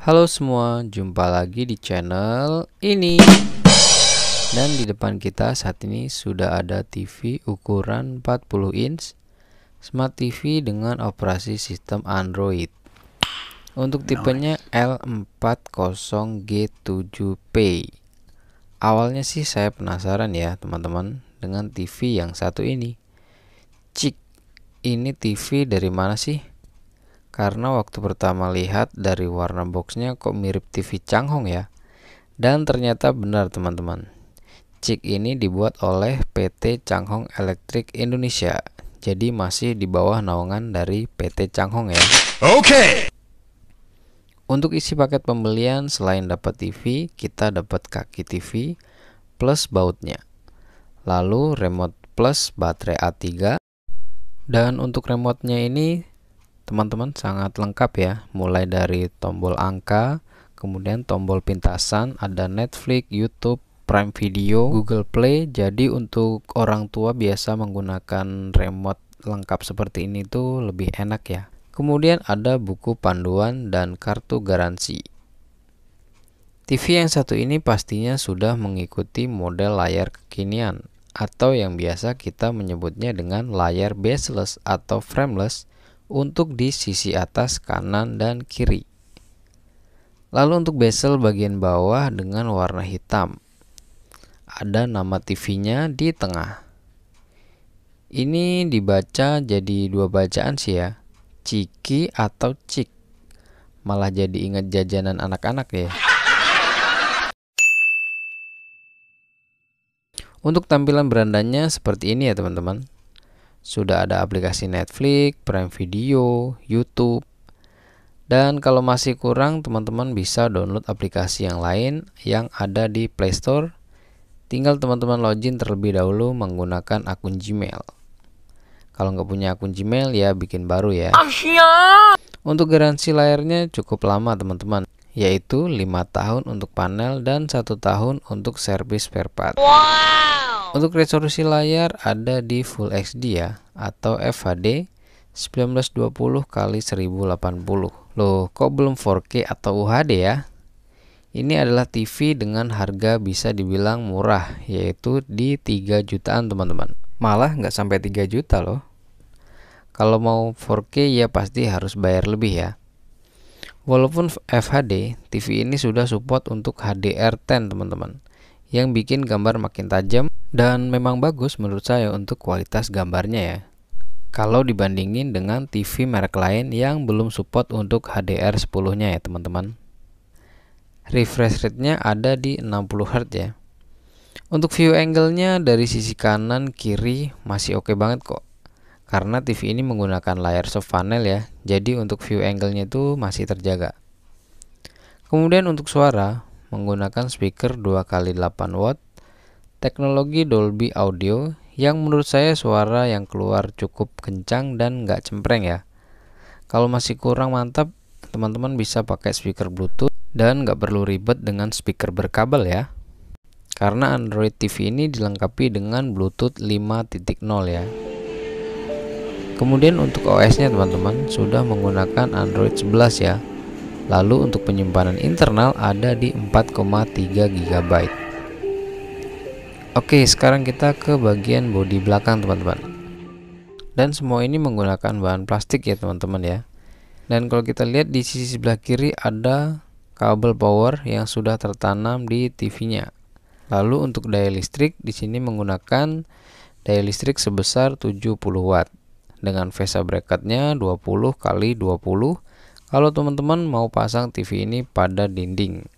Halo semua, jumpa lagi di channel ini. Dan di depan kita saat ini sudah ada TV ukuran 40 inch Smart TV dengan operasi sistem Android. Untuk tipenya L40G7P. Awalnya sih saya penasaran ya teman-teman dengan TV yang satu ini. Cik, ini TV dari mana sih? Karena waktu pertama lihat dari warna boxnya kok mirip TV Changhong ya. Dan ternyata benar teman-teman. Cik ini dibuat oleh PT Changhong Electric Indonesia. Jadi masih di bawah naungan dari PT Changhong ya. Oke. Untuk isi paket pembelian selain dapat TV, kita dapat kaki TV plus bautnya. Lalu remote plus baterai A3. Dan untuk remote-nya ini teman-teman sangat lengkap ya, mulai dari tombol angka, kemudian tombol pintasan, ada Netflix, YouTube, Prime Video, Google Play. Jadi untuk orang tua biasa menggunakan remote lengkap seperti ini tuh lebih enak ya. Kemudian ada buku panduan dan kartu garansi. TV yang satu ini pastinya sudah mengikuti model layar kekinian atau yang biasa kita menyebutnya dengan layar bezel-less atau frameless untuk di sisi atas, kanan, dan kiri. Lalu untuk bezel bagian bawah dengan warna hitam. Ada nama TV-nya di tengah. Ini dibaca jadi dua bacaan sih ya. Ciki atau Cik. Malah jadi ingat jajanan anak-anak ya. Untuk tampilan berandanya seperti ini ya teman-teman. Sudah ada aplikasi Netflix, Prime Video, YouTube. Dan kalau masih kurang, teman-teman bisa download aplikasi yang lain yang ada di Play Store. Tinggal teman-teman login terlebih dahulu menggunakan akun Gmail. Kalau nggak punya akun Gmail ya bikin baru ya. Untuk garansi layarnya cukup lama teman-teman, yaitu 5 tahun untuk panel dan 1 tahun untuk servis spare part. Untuk resolusi layar ada di Full HD ya, atau FHD 1920 x 1080. Loh, kok belum 4K atau UHD ya? Ini adalah TV dengan harga bisa dibilang murah, yaitu di 3 jutaan teman-teman. Malah nggak sampai 3 juta loh. Kalau mau 4K ya pasti harus bayar lebih ya. Walaupun FHD, TV ini sudah support untuk HDR10 teman-teman, yang bikin gambar makin tajam dan memang bagus menurut saya untuk kualitas gambarnya ya. Kalau dibandingin dengan TV merek lain yang belum support untuk HDR10-nya ya teman-teman. Refresh rate-nya ada di 60 Hz ya. Untuk view angle-nya dari sisi kanan kiri masih oke banget kok. Karena TV ini menggunakan layar soft panel ya. Jadi untuk view angle-nya itu masih terjaga. Kemudian untuk suara menggunakan speaker 2x8 watt, teknologi Dolby Audio yang menurut saya suara yang keluar cukup kencang dan nggak cempreng ya. Kalau masih kurang mantap, teman-teman bisa pakai speaker Bluetooth dan nggak perlu ribet dengan speaker berkabel ya. Karena Android TV ini dilengkapi dengan Bluetooth 5.0 ya. Kemudian untuk OS-nya teman-teman sudah menggunakan Android 11 ya. Lalu untuk penyimpanan internal ada di 4,3 GB. Oke, sekarang kita ke bagian bodi belakang teman-teman. Dan semua ini menggunakan bahan plastik ya teman-teman ya. Dan kalau kita lihat di sisi sebelah kiri ada kabel power yang sudah tertanam di TV-nya. Lalu untuk daya listrik di sini menggunakan daya listrik sebesar 70 watt dengan VESA bracketnya 20 x 20 kalau teman-teman mau pasang TV ini pada dinding.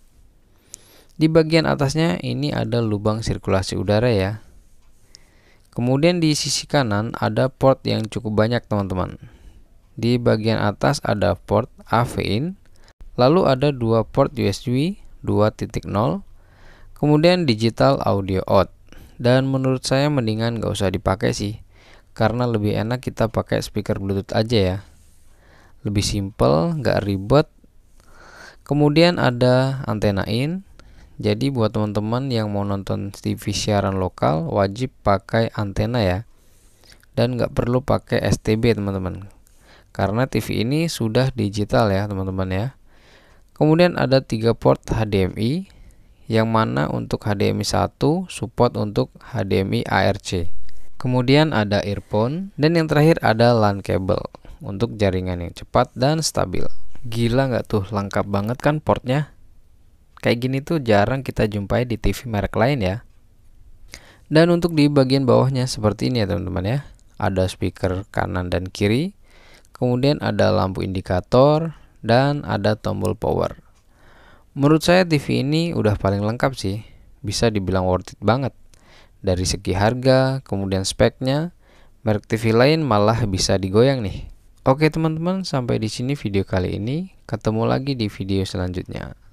Di bagian atasnya ini ada lubang sirkulasi udara ya. Kemudian di sisi kanan ada port yang cukup banyak teman-teman. Di bagian atas ada port AV in, lalu ada 2 port USB 2.0, kemudian digital audio out. Dan menurut saya mendingan nggak usah dipakai sih, karena lebih enak kita pakai speaker Bluetooth aja ya. Lebih simple, nggak ribet. Kemudian ada antena in. Jadi buat teman-teman yang mau nonton TV siaran lokal wajib pakai antena ya. Dan nggak perlu pakai STB teman-teman. Karena TV ini sudah digital ya teman-teman ya. Kemudian ada 3 port HDMI, yang mana untuk HDMI 1 support untuk HDMI ARC. Kemudian ada earphone, dan yang terakhir ada LAN cable untuk jaringan yang cepat dan stabil. Gila nggak tuh, lengkap banget kan portnya? Kayak gini tuh jarang kita jumpai di TV merek lain ya. Dan untuk di bagian bawahnya seperti ini ya teman-teman ya. Ada speaker kanan dan kiri, kemudian ada lampu indikator, dan ada tombol power. Menurut saya TV ini udah paling lengkap sih, bisa dibilang worth it banget. Dari segi harga, kemudian speknya, merek TV lain malah bisa digoyang nih. Oke teman-teman, sampai di sini video kali ini. Ketemu lagi di video selanjutnya.